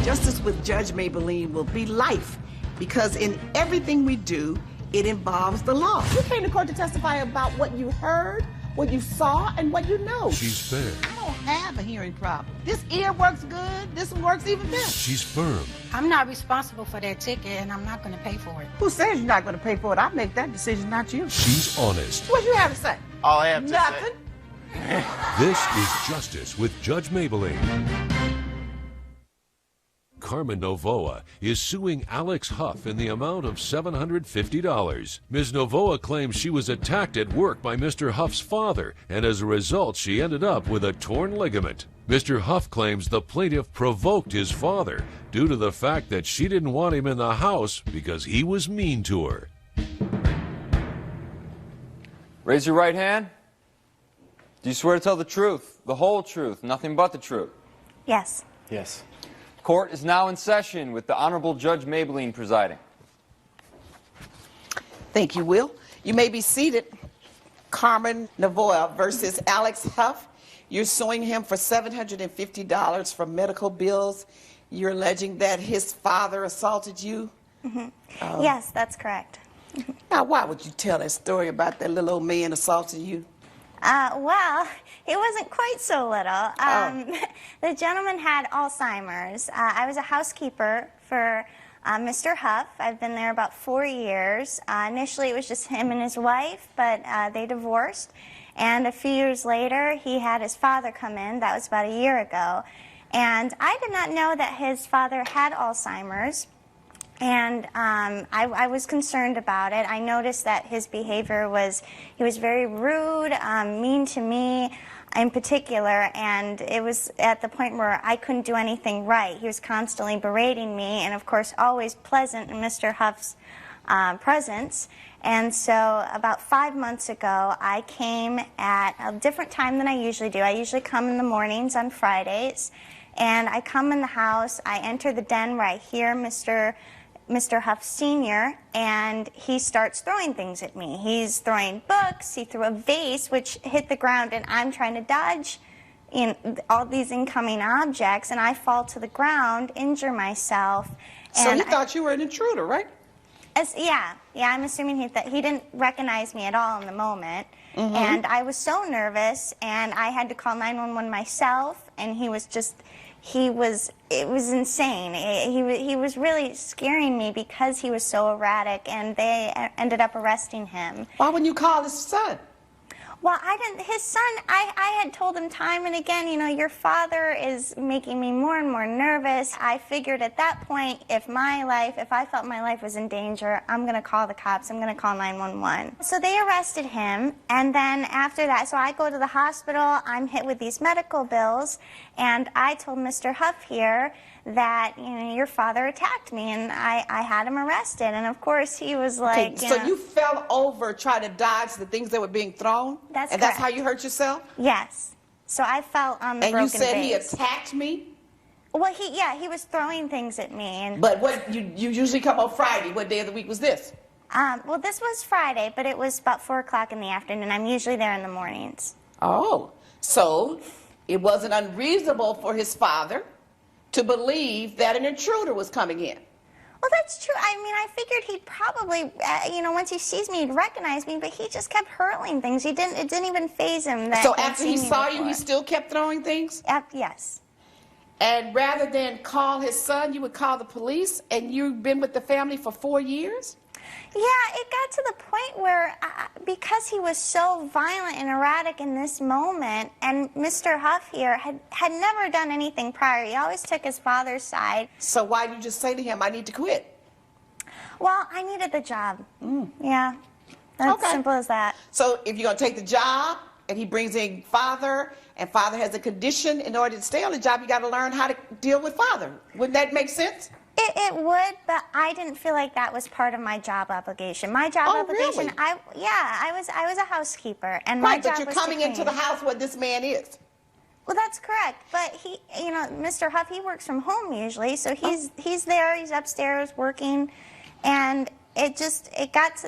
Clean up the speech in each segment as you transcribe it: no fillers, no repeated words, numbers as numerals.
Justice with Judge Mablean will be life, because in everything we do, it involves the law. You came to court to testify about what you heard, what you saw, and what you know. She's fair. I don't have a hearing problem. This ear works good. This one works even better. She's firm. I'm not responsible for that ticket, and I'm not going to pay for it. Who says you're not going to pay for it? I make that decision, not you. She's honest. What you have to say? All I have to Nothing. say. This is Justice with Judge Mablean. Carmen Novoa is suing Alex Huff in the amount of $750. Ms. Novoa claims she was attacked at work by Mr. Huff's father, and as a result, she ended up with a torn ligament. Mr. Huff claims the plaintiff provoked his father due to the fact that she didn't want him in the house because he was mean to her. Raise your right hand. Do you swear to tell the truth, the whole truth, nothing but the truth? Yes. Yes. Court is now in session with the Honorable Judge Mablean presiding. Thank you, Will. You may be seated. Carmen Novoa versus Alex Huff. You're suing him for $750 for medical bills. You're alleging that his father assaulted you? Mm-hmm. Yes, that's correct. Now, why would you tell that story about that little old man assaulting you? Well, it wasn't quite so little. The gentleman had Alzheimer's. I was a housekeeper for Mr. Huff. I've been there about 4 years. Initially, it was just him and his wife, but they divorced. And a few years later, he had his father come in. That was about a year ago. And I did not know that his father had Alzheimer's. And I was concerned about it. I noticed that his behavior he was very rude, mean to me in particular, and it was at the point where I couldn't do anything right. He was constantly berating me, and of course always pleasant in Mr. Huff's presence. And so about 5 months ago, I came at a different time than I usually do. I usually come in the mornings on Fridays, and I come in the house, I enter the den where I hear Mr. Huff Sr., and he starts throwing things at me. He's throwing books, he threw a vase which hit the ground, and I'm trying to dodge all these incoming objects, and I fall to the ground, injure myself. So he thought you were an intruder, right? Yeah, I'm assuming he didn't recognize me at all in the moment. Mm-hmm. And I was so nervous, and I had to call 911 myself, and it was insane. He was really scaring me because he was so erratic, and they ended up arresting him. Why wouldn't you call his son? Well, his son, I had told him time and again, your father is making me more and more nervous. I figured at that point, if I felt my life was in danger, I'm going to call the cops, I'm going to call 911. So they arrested him, and then after that, so I go to the hospital, I'm hit with these medical bills, and I told Mr. Huff here that, your father attacked me, and I had him arrested, and of course he was like, okay, so you fell over trying to dodge the things that were being thrown? That's and correct. That's how you hurt yourself? Yes. So I fell on the broken vase. And you said he attacked me? Well, he was throwing things at me. But what, you usually come on Friday. What day of the week was this? Well, this was Friday, but it was about 4 o'clock in the afternoon. I'm usually there in the mornings. Oh, so it wasn't unreasonable for his father to believe that an intruder was coming in. Well, that's true. I mean, I figured he'd probably, once he sees me, he'd recognize me, but he just kept hurling things. It didn't even faze him that. So after he saw you, he still kept throwing things? Yes. And rather than call his son, you would call the police, and you've been with the family for 4 years? Yeah, it got to the point where, because he was so violent and erratic in this moment, and Mr. Huff here had never done anything prior. He always took his father's side. So why did you just say to him, I need to quit? Well, I needed the job. Yeah, that's simple as that. So if you're going to take the job, and he brings in father, and father has a condition, in order to stay on the job, you got to learn how to deal with father. Wouldn't that make sense? It would, but I didn't feel like that was part of my job obligation. My job obligation, really? I was a housekeeper, and my job was to but you're coming into the clean. house where this man is. Well, that's correct, but he, Mr. Huff, he works from home usually, so he's there, he's upstairs working, and it got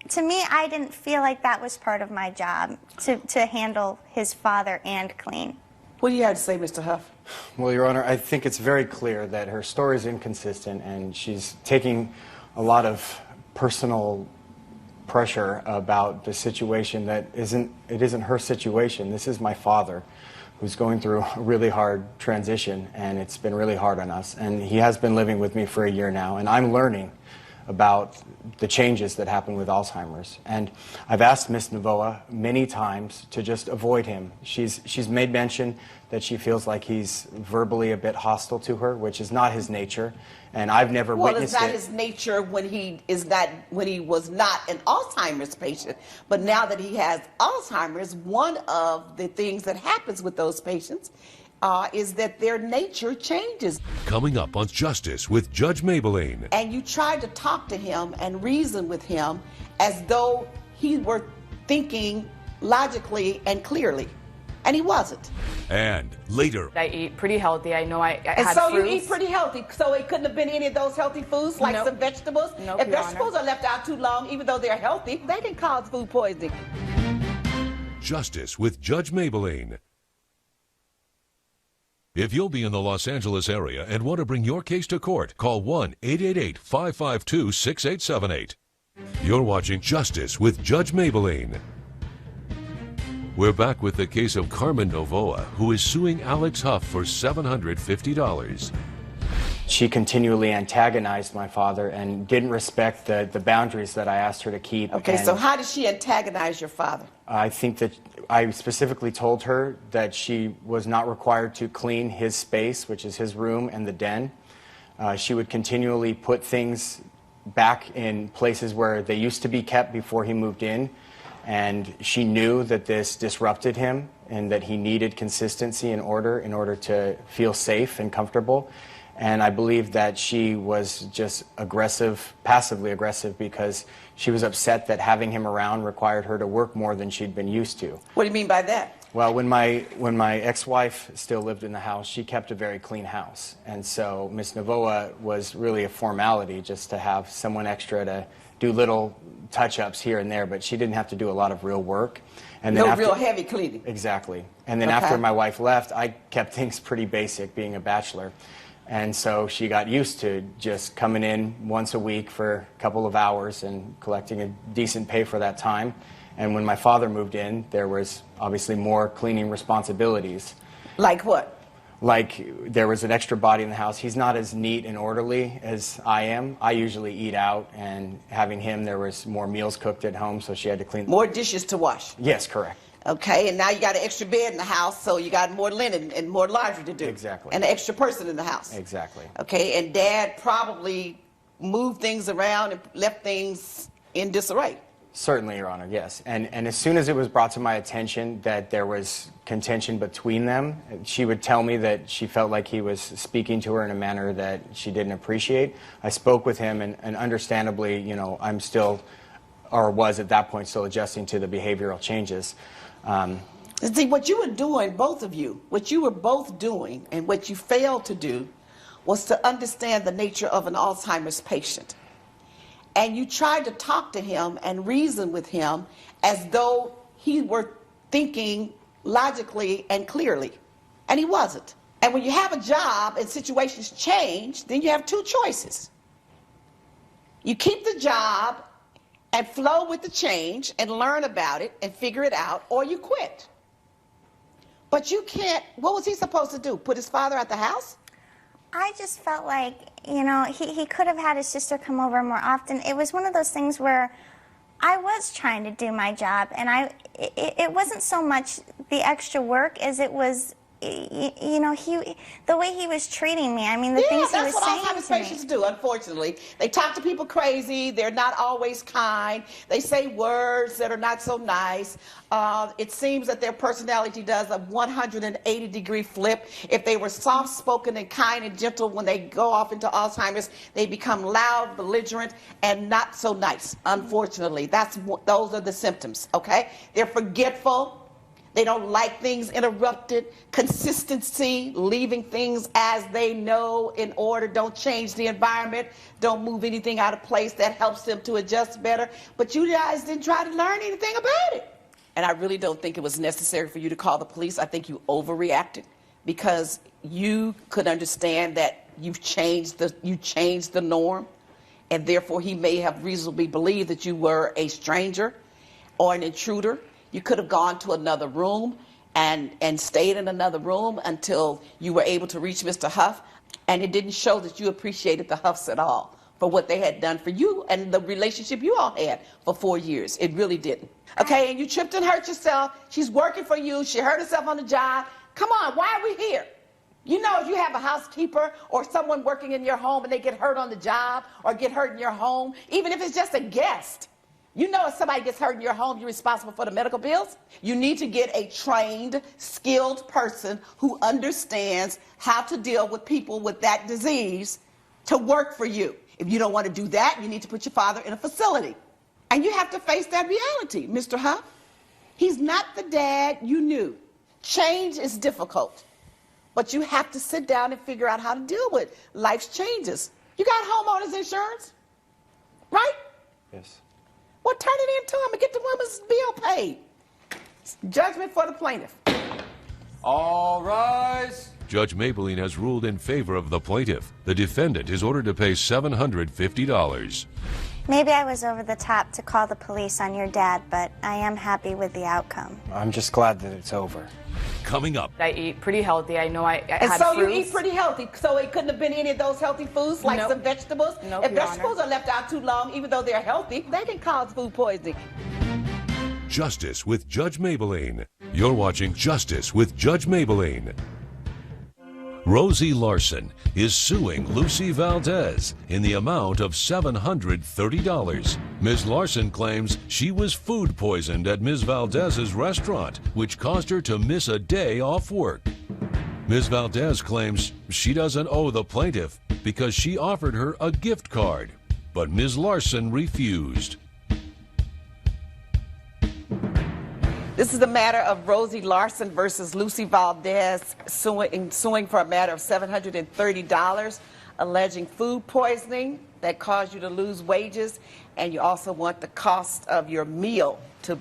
to me, I didn't feel like that was part of my job, to handle his father and clean. What do you have to say, Mr. Huff? Well, Your Honor, I think it's very clear that her story is inconsistent, and she's taking a lot of personal pressure about the situation that isn't her situation. This is my father, who's going through a really hard transition, and it's been really hard on us. And he has been living with me for a year now, and I'm learning about the changes that happen with Alzheimer's. And I've asked Miss Novoa many times to just avoid him. She's made mention that she feels like he's verbally a bit hostile to her, which is not his nature. And I've never witnessed it. Well, it's not his nature when he was not an Alzheimer's patient. But now that he has Alzheimer's, one of the things that happens with those patients is that their nature changes. Coming up on Justice with Judge Mablean. And you tried to talk to him and reason with him as though he were thinking logically and clearly. And he wasn't. And later. I eat pretty healthy. I know I and had so fruits. You eat pretty healthy. So it couldn't have been any of those healthy foods, like Nope. some vegetables. Nope, if Your vegetables Honor. are left out too long, even though they're healthy, they can cause food poisoning. Justice with Judge Mablean. If you'll be in the Los Angeles area and want to bring your case to court, call 1-888-552-6878. You're watching Justice with Judge Mablean. We're back with the case of Carmen Novoa, who is suing Alex Huff for $750. She continually antagonized my father and didn't respect the boundaries that I asked her to keep. Okay, And so how did she antagonize your father? I think that I specifically told her that she was not required to clean his space, which is his room and the den. She would continually put things back in places where they used to be kept before he moved in. And she knew that this disrupted him and that he needed consistency and order in order to feel safe and comfortable. And I believe that she was just aggressive, passively aggressive, because she was upset that having him around required her to work more than she'd been used to. What do you mean by that? Well, when my ex-wife still lived in the house, she kept a very clean house. And so Miss Novoa was really a formality, just to have someone extra to do little touch-ups here and there, but she didn't have to do a lot of real work. And then No after, real heavy cleaning. Exactly. And then Okay. after my wife left, I kept things pretty basic, being a bachelor. And so she got used to just coming in once a week for a couple of hours and collecting a decent pay for that time. And when my father moved in, there was obviously more cleaning responsibilities. Like what? Like there was an extra body in the house. He's not as neat and orderly as I am. I usually eat out, and having him, there was more meals cooked at home, so she had to clean. More dishes to wash. Yes, correct. Okay, and now you got an extra bed in the house, so you got more linen and more laundry to do. Exactly. And an extra person in the house. Exactly. Okay, and Dad probably moved things around and left things in disarray. Certainly, Your Honor, yes. And as soon as it was brought to my attention that there was contention between them, she would tell me that she felt like he was speaking to her in a manner that she didn't appreciate. I spoke with him, and understandably, you know, I'm still, or was at that point, still adjusting to the behavioral changes. See, what you were doing, both of you, what you were both doing and what you failed to do was to understand the nature of an Alzheimer's patient. And you tried to talk to him and reason with him as though he were thinking logically and clearly. And he wasn't. And when you have a job and situations change, then you have two choices. You keep the job and flow with the change and learn about it and figure it out, or you quit. But you can't, what was he supposed to do? Put his father at the house? I just felt like, you know, he could have had his sister come over more often. It was one of those things where I was trying to do my job, and it wasn't so much the extra work as it was, you know, the way he was treating me. I mean, the things he was saying to me. That's what Alzheimer's patients do, unfortunately. They talk to people crazy. They're not always kind. They say words that are not so nice. It seems that their personality does a 180-degree flip. If they were soft-spoken and kind and gentle, when they go off into Alzheimer's, they become loud, belligerent, and not so nice, unfortunately. Those are the symptoms, okay? They're forgetful. They don't like things interrupted. Consistency, leaving things as they know in order. Don't change the environment. Don't move anything out of place. That helps them to adjust better. But you guys didn't try to learn anything about it. And I really don't think it was necessary for you to call the police. I think you overreacted. because you could understand that you changed the norm, and therefore he may have reasonably believed that you were a stranger or an intruder. You could have gone to another room and stayed in another room until you were able to reach Mr. Huff, and it didn't show that you appreciated the Huffs at all for what they had done for you and the relationship you all had for 4 years. It really didn't. Okay, and you tripped and hurt yourself. She's working for you. She hurt herself on the job. Come on, why are we here? You know, if you have a housekeeper or someone working in your home and they get hurt on the job or get hurt in your home, even if it's just a guest, you know if somebody gets hurt in your home, you're responsible for the medical bills. You need to get a trained, skilled person who understands how to deal with people with that disease to work for you. If you don't want to do that, you need to put your father in a facility. And you have to face that reality, Mr. Huff. He's not the dad you knew. Change is difficult, but you have to sit down and figure out how to deal with life's changes. You got homeowners insurance, right? Yes. Well, turn it into him and get the woman's bill paid. Judgment for the plaintiff. All rise. Judge Mablean has ruled in favor of the plaintiff. The defendant is ordered to pay $750. Maybe I was over the top to call the police on your dad, but I am happy with the outcome. I'm just glad that it's over. Coming up. I eat pretty healthy. I know I And had so fruits. you eat pretty healthy. So it couldn't have been any of those healthy foods, like Nope. some vegetables. Nope, If Your vegetables Honor. are left out too long, even though they're healthy, they can cause food poisoning. Justice with Judge Mablean. You're watching Justice with Judge Mablean. Rosie Larson is suing Lucy Valdez in the amount of $730. Ms. Larson claims she was food poisoned at Ms. Valdez's restaurant, which caused her to miss a day off work. Ms. Valdez claims she doesn't owe the plaintiff because she offered her a gift card, but Ms. Larson refused. This is the matter of Rosie Larson versus Lucy Valdez suing for a matter of $730, alleging food poisoning that caused you to lose wages, and you also want the cost of your meal to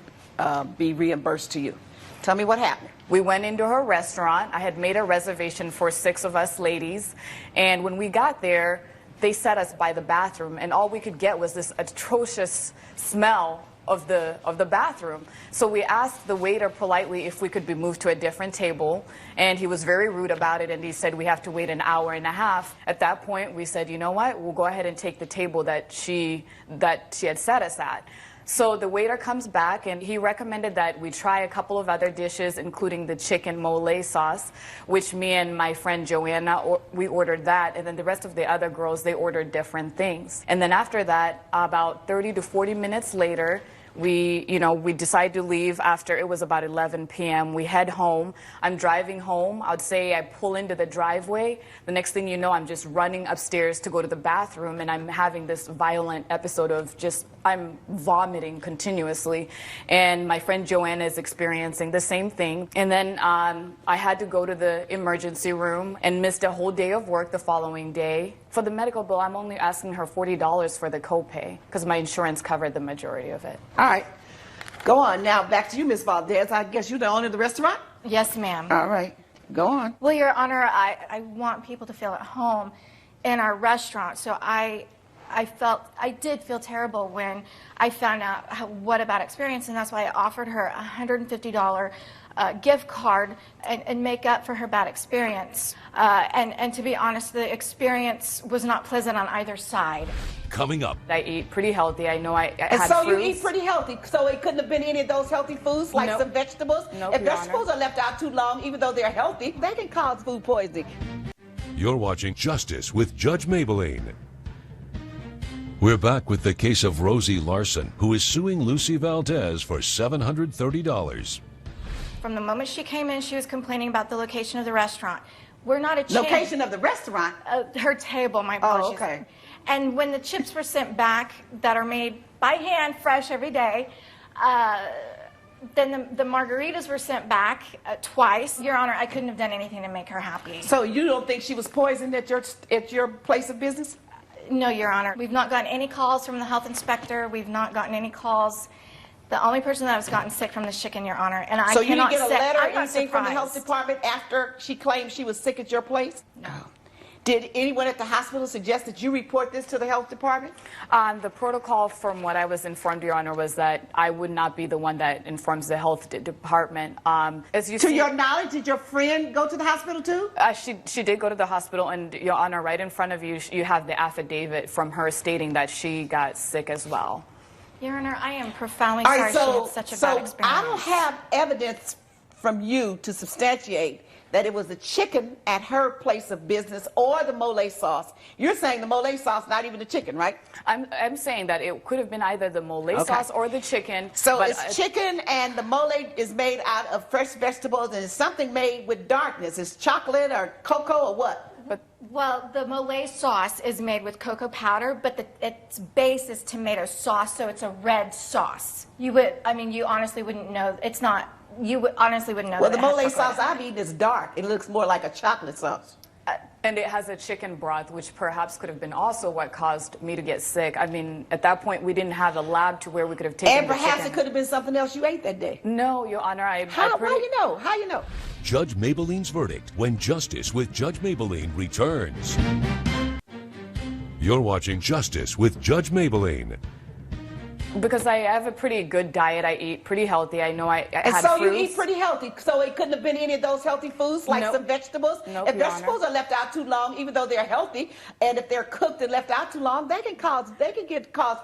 be reimbursed to you. Tell me what happened. We went into her restaurant. I had made a reservation for 6 of us ladies, and when we got there, they set us by the bathroom, and all we could get was this atrocious smell of the bathroom. So we asked the waiter politely if we could be moved to a different table, and he was very rude about it, and he said we have to wait an hour and a half. At that point, we said, you know what, we'll go ahead and take the table that she had set us at. So the waiter comes back, and he recommended that we try a couple of other dishes, including the chicken mole sauce, which me and my friend Joanna, we ordered that, and then the rest of the other girls, they ordered different things. And then after that, about 30 to 40 minutes later, we decided to leave after it was about 11 p.m. We head home. I'm driving home. I would say I pull into the driveway. The next thing you know, I'm just running upstairs to go to the bathroom, and I'm having this violent episode of I'm vomiting continuously. And my friend Joanna is experiencing the same thing. And then I had to go to the emergency room and missed a whole day of work the following day. For the medical bill, I'm only asking her $40 for the copay because my insurance covered the majority of it. All right. Go on. Now, back to you, Ms. Valdez. I guess you're the owner of the restaurant? Yes, ma'am. All right. Go on. Well, Your Honor, I want people to feel at home in our restaurant, so I did feel terrible when I found out what a bad experience, and that's why I offered her a $150 gift card and make up for her bad experience. And to be honest, the experience was not pleasant on either side. Coming up. I eat pretty healthy. I know I And had so fruits. you eat pretty healthy. So it couldn't have been any of those healthy foods, like Nope. some vegetables. Nope, If Your vegetables Honor. are left out too long, even though they're healthy, they can cause food poisoning. You're watching Justice with Judge Mablean. We're back with the case of Rosie Larson, who is suing Lucy Valdez for $730. From the moment she came in, she was complaining about the location of the restaurant. We're not a chain. Location of the restaurant. Her table, my apologies. Oh, okay. And when the chips were sent back that are made by hand, fresh every day, then the margaritas were sent back twice. Your Honor, I couldn't have done anything to make her happy. So you don't think she was poisoned at your place of business? No, Your Honor. We've not gotten any calls from the health inspector. We've not gotten any calls The only person that has gotten sick from this chicken, Your Honor, and I So you didn't cannot get a say letter or I'm not anything from the health surprised. department after she claimed she was sick at your place? No. Did anyone at the hospital suggest that you report this to the health department? The protocol, from what I was informed, Your Honor, was that I would not be the one that informs the health department. As you To see, your knowledge, did your friend go to the hospital too? she did go to the hospital, and Your Honor, right in front of you, you have the affidavit from her stating that she got sick as well. Your Honor, I am profoundly All sorry right, she so, had such a so bad experience. I don't have evidence from you to substantiate that it was the chicken at her place of business or the mole sauce. You're saying the mole sauce, not even the chicken, right? I'm saying that it could have been either the mole sauce or the chicken. So but it's chicken, and the mole is made out of fresh vegetables, and it's something made with darkness. It's chocolate or cocoa or what? Well, the mole sauce is made with cocoa powder, but its base is tomato sauce, so it's a red sauce. You honestly wouldn't know. It's not. You honestly wouldn't know. Well, that the it has mole cocoa sauce in it. I've eaten is dark. It looks more like a chocolate sauce. And it has a chicken broth, which perhaps could have been also what caused me to get sick. I mean, at that point, we didn't have a lab to where we could have taken And the perhaps chicken. it could have been something else you ate that day. No, Your Honor, How you know? How you know? Judge Mablean's verdict when Justice with Judge Mablean returns. You're watching Justice with Judge Mablean. Because I have a pretty good diet. I eat pretty healthy. I know I And had so fruits. you eat pretty healthy. So it couldn't have been any of those healthy foods, like Nope. some vegetables. Nope, If Your vegetables are left out too long, even though they're healthy, and if they're cooked and left out too long, they can cause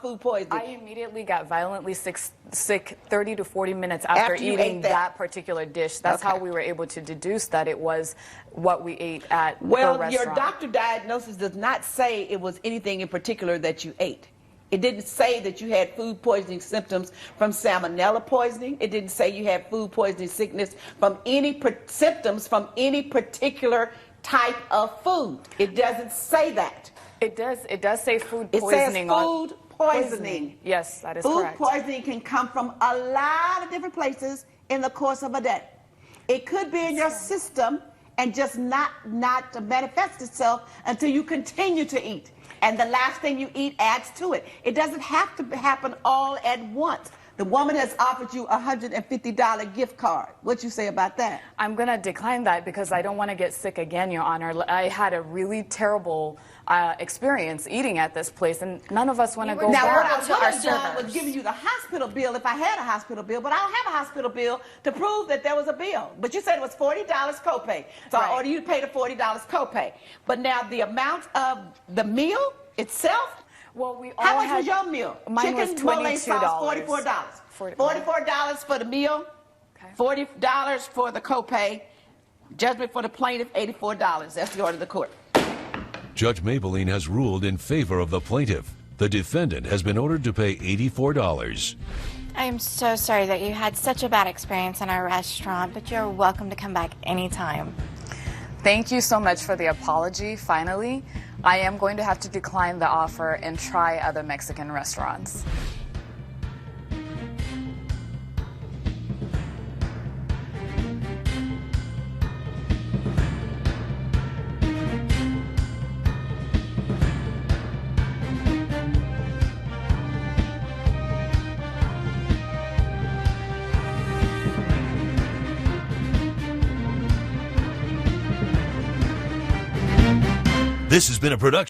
food poisoning. I immediately got violently sick 30 to 40 minutes after After you eating ate that. particular dish. That's Okay. how we were able to deduce that it was what we ate at the Well, restaurant. your doctor diagnosis does not say it was anything in particular that you ate. It didn't say that you had food poisoning symptoms from salmonella poisoning. It didn't say you had food poisoning sickness from symptoms from any particular type of food. It doesn't say that. It does say food It says poisoning. food poisoning. Yes, that is Food correct. poisoning can come from a lot of different places in the course of a day. It could be in your system and just not manifest itself until you continue to eat. And the last thing you eat adds to it. It doesn't have to happen all at once. The woman has offered you a $150 gift card. What you say about that? I'm going to decline that because I don't want to get sick again, Your Honor. I had a really terrible experience eating at this place, and none of us want to go Now, what back. I to would our have done was servers. giving you the hospital bill if I had a hospital bill, but I don't have a hospital bill to prove that there was a bill. But you said it was $40 copay, so I Right. ordered you to pay the $40 copay. But now the amount of the meal itself, Well, we all how much had, was your meal? Mine was Chicken, mole sauce, $22. $44. $44. $44 for the meal, Okay. $40 for the copay, judgment for the plaintiff, $84. That's the order of the court. Judge Mablean has ruled in favor of the plaintiff. The defendant has been ordered to pay $84. I am so sorry that you had such a bad experience in our restaurant, but you're welcome to come back anytime. Thank you so much for the apology, finally. I am going to have to decline the offer and try other Mexican restaurants. This has been a production